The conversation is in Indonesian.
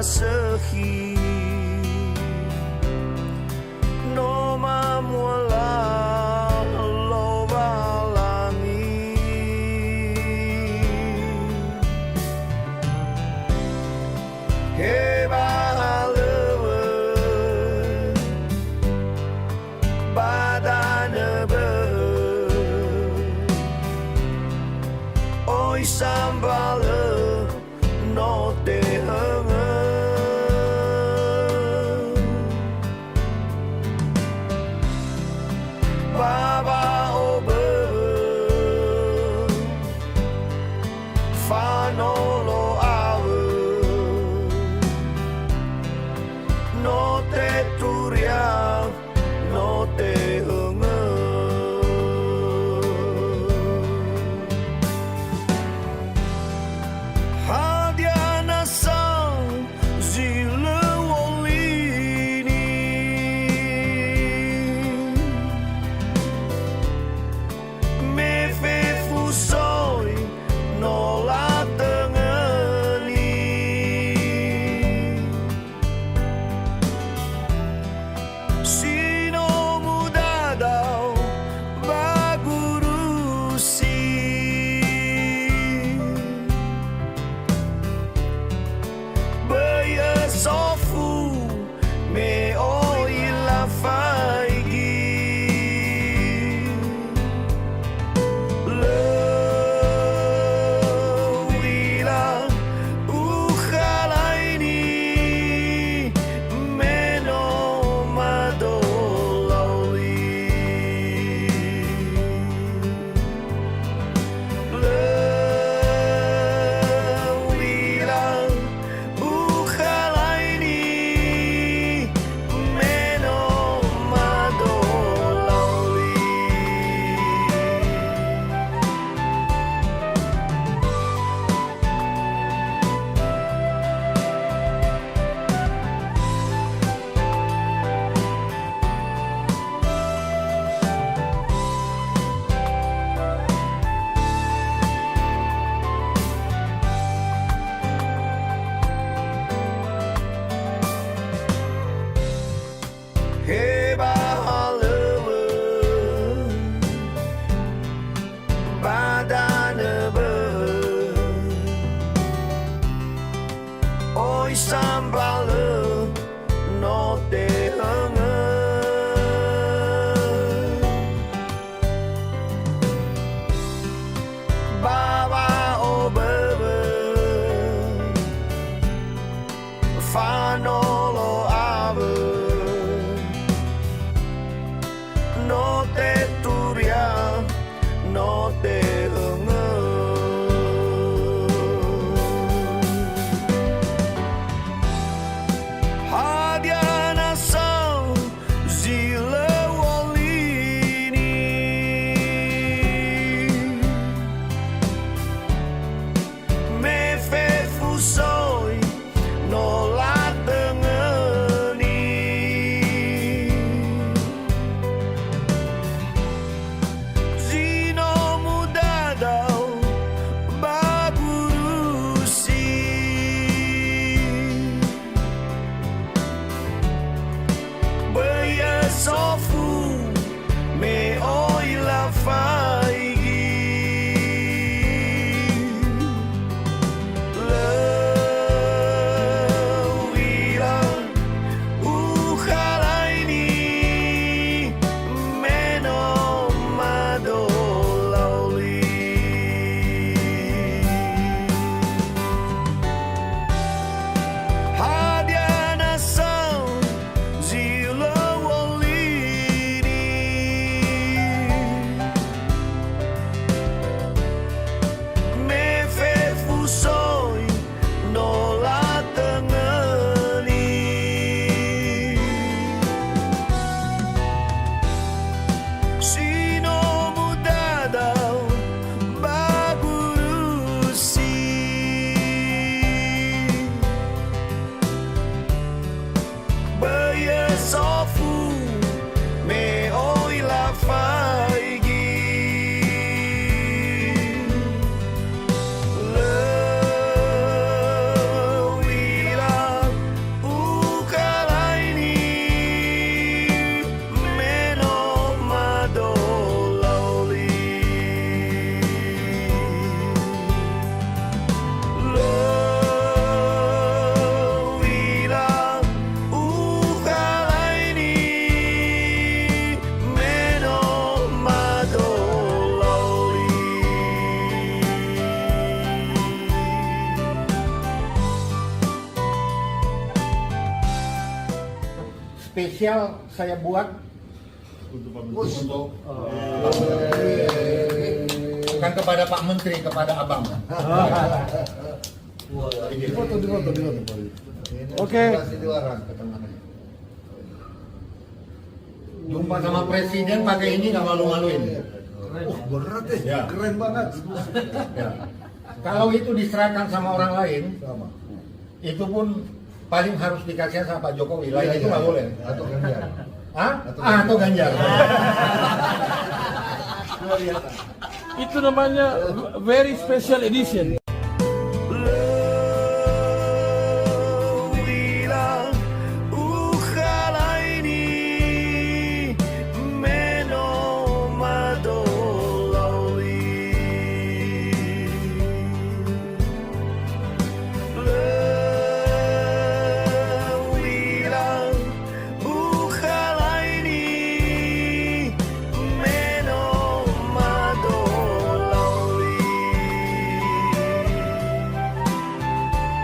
sehi no mamula lo balangi he bahalewe badane be oi sambale no te hanga baba obe fanolo ave no te turia no te hanga oi sambale no te hanga baba obebe fanolo ave no te turia no te hanga soy no la tengo spesial saya buat untuk bukan kepada Pak Menteri, kepada Abang. Oke. Jumpa sama presiden pakai ini nggak malu-maluin. Berat deh, Ya. keren banget. Ya. Kalau itu diserahkan sama orang lain, Sama. itu pun paling harus dikasih sama Pak Jokowi. Lain itu nggak boleh. Atau Ganjar. Hah? Atau Ganjar. Itu namanya very special edition.